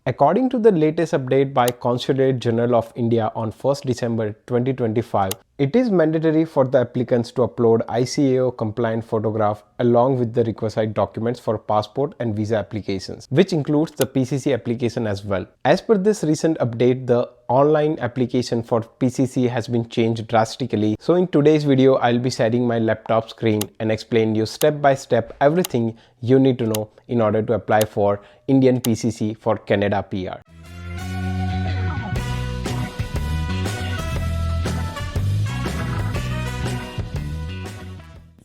According to the latest update by Consulate General of India on 1st December 2025, it is mandatory for the applicants to upload ICAO compliant photograph along with the requisite documents for passport and visa applications, which includes the PCC application as well. As per this recent update, the online application for PCC has been changed drastically. So in today's video, I'll be sharing my laptop screen and explain you step by step everything you need to know in order to apply for Indian PCC for Canada PR.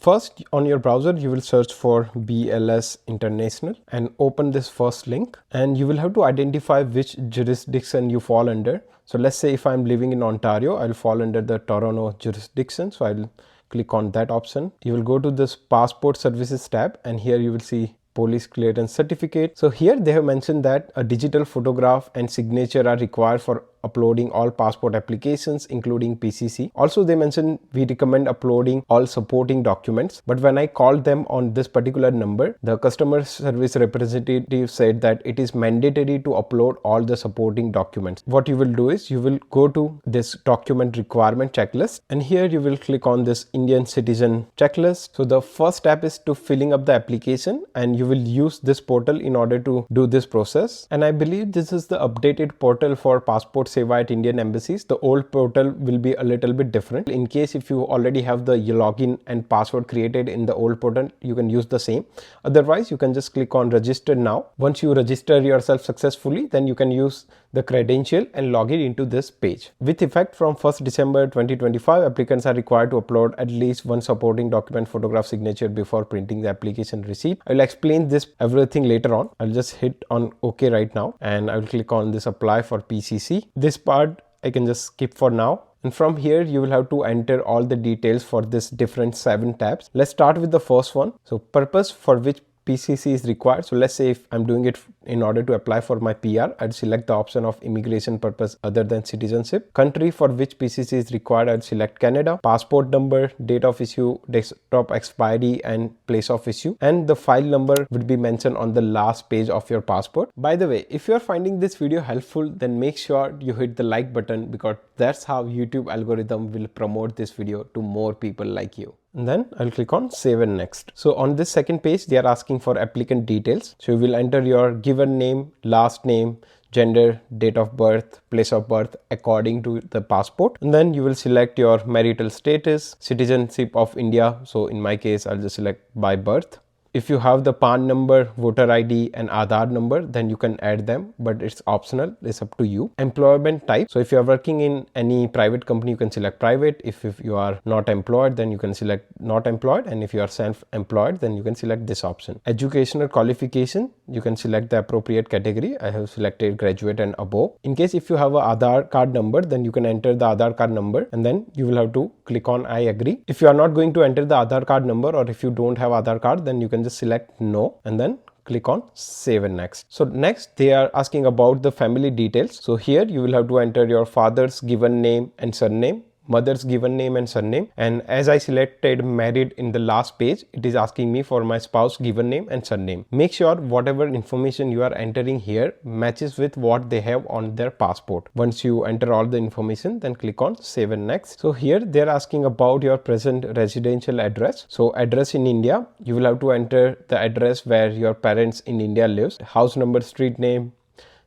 First, on your browser, you will search for BLS International and open this first link, and you will have to identify which jurisdiction you fall under. So let's say if I'm living in Ontario, I'll fall under the Toronto jurisdiction. So I'll click on that option. You will go to this Passport Services tab, and here you will see Police Clearance Certificate. So here they have mentioned that a digital photograph and signature are required for uploading all passport applications including PCC. Also they mentioned we recommend uploading all supporting documents, but when I called them on this particular number, the customer service representative said that it is mandatory to upload all the supporting documents. What you will do is you will go to this document requirement checklist, and here you will click on this Indian citizen checklist. So the first step is to filling up the application, and you will use this portal in order to do this process. And I believe this is the updated portal for passport Seva at Indian embassies. The old portal will be a little bit different. In case if you already have the login and password created in the old portal, you can use the same. Otherwise, you can just click on register now. Once you register yourself successfully, then you can use the credential and log in into this page. With effect from 1st December 2025, applicants are required to upload at least one supporting document photograph signature before printing the application receipt. I will explain this everything later on. I'll just hit on OK right now, and I will click on this apply for PCC. This part I can just skip for now. And from here you will have to enter all the details for this different 7 tabs. Let's start with the first one. So purpose for which PCC is required. So let's say if I'm doing it in order to apply for my PR, I'd select the option of immigration purpose other than citizenship. Country for which PCC is required, I'd select Canada. Passport number, date of issue, desktop expiry, and place of issue. And the file number would be mentioned on the last page of your passport. By the way, if you're finding this video helpful, then make sure you hit the like button, because that's how YouTube algorithm will promote this video to more people like you. And then I'll click on save and next. So on this second page, they are asking for applicant details. So you will enter your given name, last name, gender, date of birth, place of birth according to the passport, and then you will select your marital status, citizenship of India. So in my case, I'll just select by birth. If you have the PAN number, voter ID and Aadhaar number, then you can add them, but it's optional. It's up to you. Employment type. So if you are working in any private company, you can select private. If you are not employed, then you can select not employed. And if you are self-employed, then you can select this option. Educational qualification, you can select the appropriate category. I have selected graduate and above. In case if you have a Aadhaar card number, then you can enter the Aadhaar card number, and then you will have to click on I agree. If you are not going to enter the Aadhaar card number, or if you don't have Aadhaar card, then you can just select no, and then click on save and next. So next they are asking about the family details. So here you will have to enter your father's given name and surname, mother's given name and surname, and as I selected married in the last page, it is asking me for my spouse given name and surname. Make sure whatever information you are entering here matches with what they have on their passport. Once you enter all the information, then click on save and next. So here they are asking about your present residential address. So address in India, you will have to enter the address where your parents in India lives, house number, street name,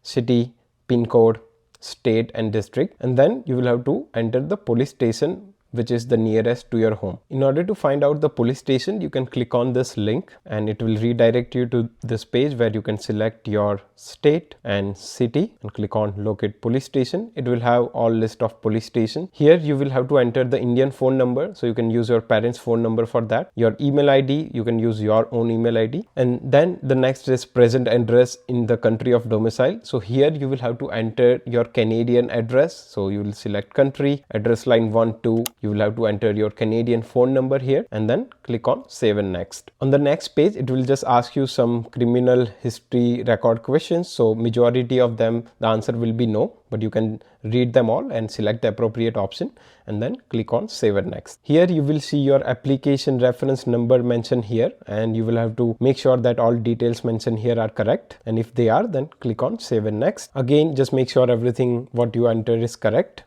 city, pin code, state and district, and then you will have to enter the police station which is the nearest to your home. In order to find out the police station, you can click on this link, and it will redirect you to this page where you can select your state and city and click on locate police station. It will have all list of police station. Here you will have to enter the Indian phone number, so you can use your parents phone number for that. Your email ID, you can use your own email ID, and then the next is present address in the country of domicile. So here you will have to enter your Canadian address, so you will select country, address line 1, 2, You will have to enter your Canadian phone number here and then click on save and next. On the next page, it will just ask you some criminal history record questions. So majority of them, the answer will be no, but you can read them all and select the appropriate option and then click on save and next. Here you will see your application reference number mentioned here, and you will have to make sure that all details mentioned here are correct, and if they are, then click on save and next. Again, just make sure everything what you enter is correct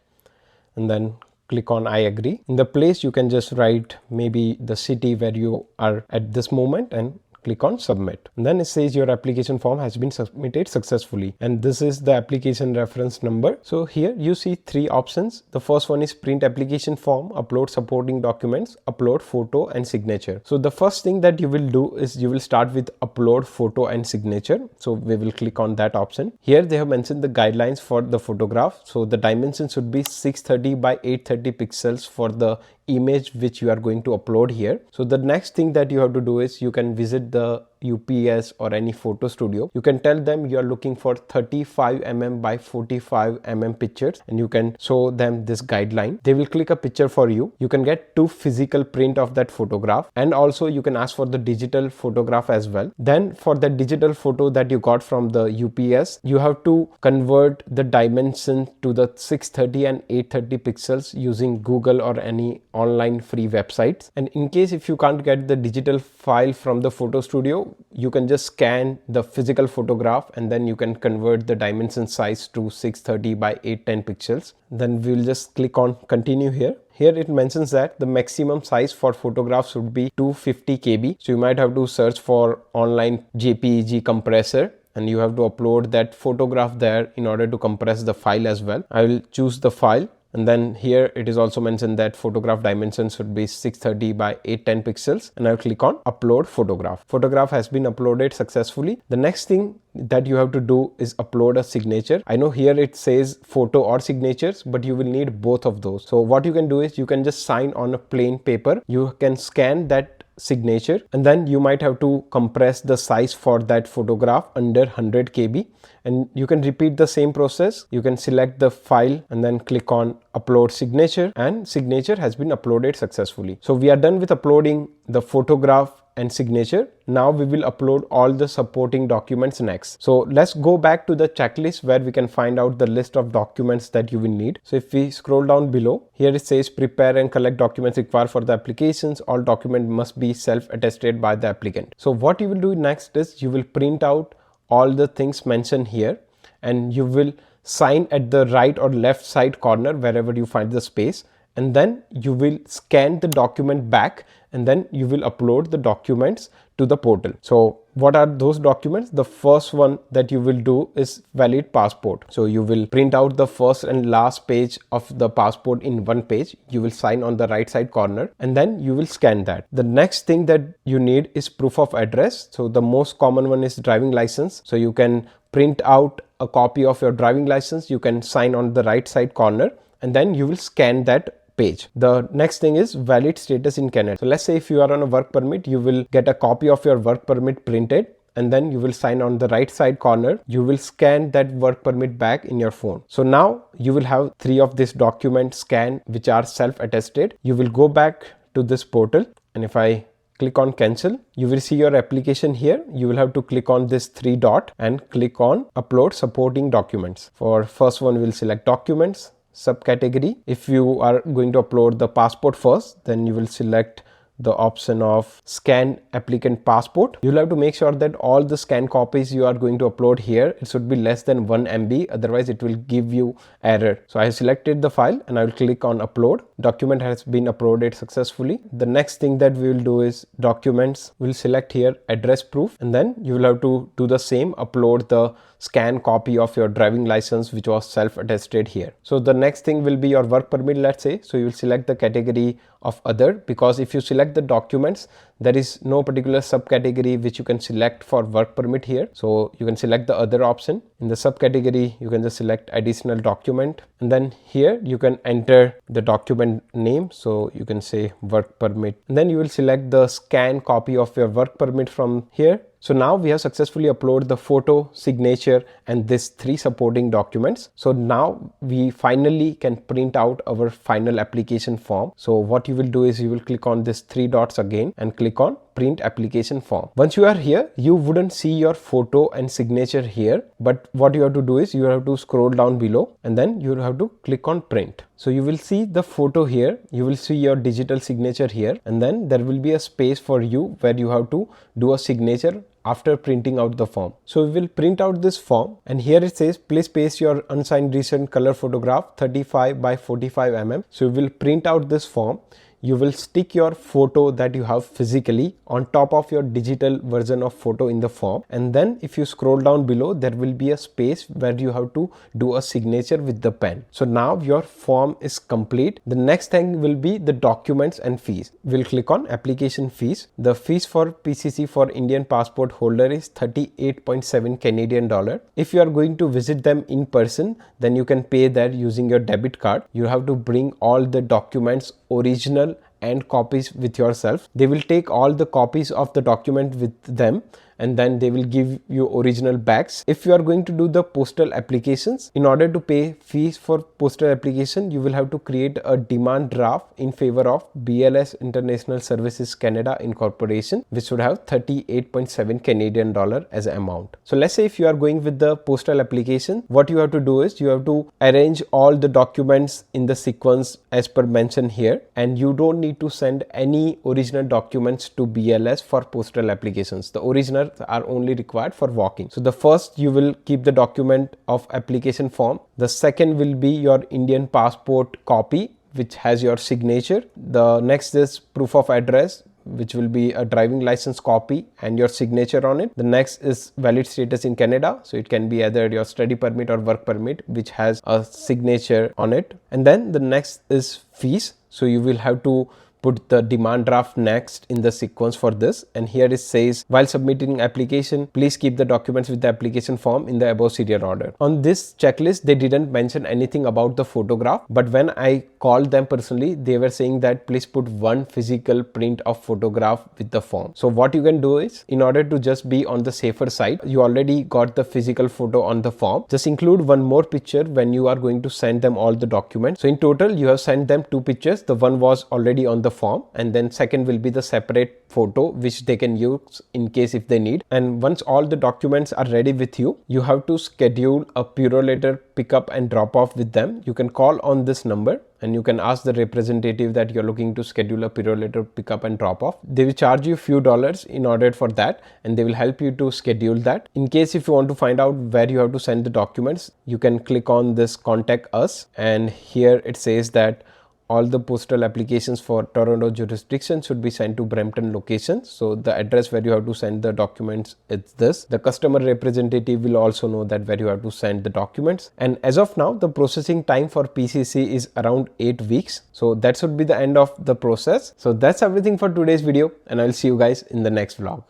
and then click on I agree. In the place you can just write maybe the city where you are at this moment and click on submit. And then it says your application form has been submitted successfully, and this is the application reference number. So here you see three options. The first one is print application form, upload supporting documents, upload photo and signature. So the first thing that you will do is you will start with upload photo and signature. So we will click on that option. Here they have mentioned the guidelines for the photograph. So the dimension should be 630 by 830 pixels for the image which you are going to upload here. So the next thing that you have to do is you can visit the UPS or any photo studio. You can tell them you are looking for 35 mm by 45 mm pictures, and you can show them this guideline. They will click a picture for you. You can get 2 physical print of that photograph, and also you can ask for the digital photograph as well. Then for the digital photo that you got from the UPS, you have to convert the dimension to the 630 and 830 pixels using Google or any online free websites. And in case if you can't get the digital file from the photo studio, you can just scan the physical photograph and then you can convert the dimension size to 630 by 810 pixels. Then we will just click on continue here. Here it mentions that the maximum size for photographs would be 250 KB. So you might have to search for online JPEG compressor, and you have to upload that photograph there in order to compress the file as well. I will choose the file. And then here it is also mentioned that photograph dimension should be 630 by 810 pixels, and I'll click on upload photograph. Photograph has been uploaded successfully. The next thing that you have to do is upload a signature. I know here it says photo or signatures, but you will need both of those. So what you can do is you can just sign on a plain paper. You can scan that signature, and then you might have to compress the size for that photograph under 100 KB, and you can repeat the same process. You can select the file and then click on upload signature, and signature has been uploaded successfully. So we are done with uploading the photograph and signature. Now we will upload all the supporting documents next. So let's go back to the checklist where we can find out the list of documents that you will need. So if we scroll down below, here it says prepare and collect documents required for the applications. All documents must be self-attested by the applicant. So what you will do next is you will print out all the things mentioned here, and you will sign at the right or left side corner wherever you find the space, and then you will scan the document back, and then you will upload the documents to the portal. So what are those documents? The first one that you will do is valid passport. So you will print out the first and last page of the passport in one page. You will sign on the right side corner, and then you will scan that. The next thing that you need is proof of address. So the most common one is driving license. So you can print out a copy of your driving license. You can sign on the right side corner, and then you will scan that page. The next thing is valid status in Canada. So let's say if you are on a work permit, you will get a copy of your work permit printed, and then you will sign on the right side corner. You will scan that work permit back in your phone. So now you will have 3 of these documents scanned which are self-attested. You will go back to this portal, and if I click on cancel, you will see your application here. You will have to click on this 3 dot and click on upload supporting documents. For first one, we'll select documents subcategory. If you are going to upload the passport first, then you will select the option of scan applicant passport. You'll have to make sure that all the scan copies you are going to upload here, it should be less than 1 MB, otherwise it will give you error. So I have selected the file and I will click on upload. Document has been uploaded successfully. The next thing that we will do is documents. We'll select here address proof, and then you will have to do the same, upload the scan copy of your driving license which was self-attested here. So the next thing will be your work permit, let's say. So you will select the category of other, because if you select the documents, there is no particular subcategory which you can select for work permit here. So you can select the other option. In the subcategory, you can just select additional document, and then here you can enter the document name. So you can say work permit, and then you will select the scan copy of your work permit from here. So now we have successfully uploaded the photo, signature, and this 3 supporting documents. So now we finally can print out our final application form. So what you will do is you will click on this 3 dots again and click on print application form. Once you are here, you wouldn't see your photo and signature here, but what you have to do is you have to scroll down below and then you have to click on print. So you will see the photo here, you will see your digital signature here, and then there will be a space for you where you have to do a signature after printing out the form. So we will print out this form, and here it says please paste your unsigned recent color photograph 35 by 45 mm. So we will print out this form. You will stick your photo that you have physically on top of your digital version of photo in the form, and then if you scroll down below, there will be a space where you have to do a signature with the pen. So now your form is complete. The next thing will be the documents and fees. We'll click on application fees. The fees for PCC for Indian passport holder is 38.7 Canadian dollar. If you are going to visit them in person, then you can pay there using your debit card. You have to bring all the documents, original and copies with yourself. They will take all the copies of the document with them, and then they will give you original bags. If you are going to do the postal applications, in order to pay fees for postal application, you will have to create a demand draft in favor of BLS International Services Canada Incorporation, which would have 38.7 Canadian dollar as an amount. So let's say if you are going with the postal application, what you have to do is you have to arrange all the documents in the sequence as per mentioned here, and you don't need to send any original documents to BLS for postal applications. The original are only required for walking. So the first, you will keep the document of application form. The second will be your Indian passport copy, which has your signature. The next is proof of address, which will be a driving license copy and your signature on it. The next is valid status in Canada. So it can be either your study permit or work permit, which has a signature on it. And then the next is fees. So you will have to put the demand draft next in the sequence for this, and here it says while submitting application, please keep the documents with the application form in the above serial order. On this checklist, they didn't mention anything about the photograph, but when I called them personally, they were saying that please put one physical print of photograph with the form. So what you can do is, in order to just be on the safer side, you already got the physical photo on the form, just include one more picture when you are going to send them all the documents. So in total, you have sent them 2 pictures. The one was already on the form, and then second will be the separate photo which they can use in case if they need. And once all the documents are ready with you, you have to schedule a Purolator pickup and drop off with them. You can call on this number and you can ask the representative that you're looking to schedule a Purolator pickup and drop off. They will charge you a few dollars in order for that, and they will help you to schedule that. In case if you want to find out where you have to send the documents, you can click on this contact us, and here it says that all the postal applications for Toronto jurisdiction should be sent to Brampton location. So the address where you have to send the documents is this. The customer representative will also know that where you have to send the documents. And as of now, the processing time for PCC is around 8 weeks. So that should be the end of the process. So that's everything for today's video, and I'll see you guys in the next vlog.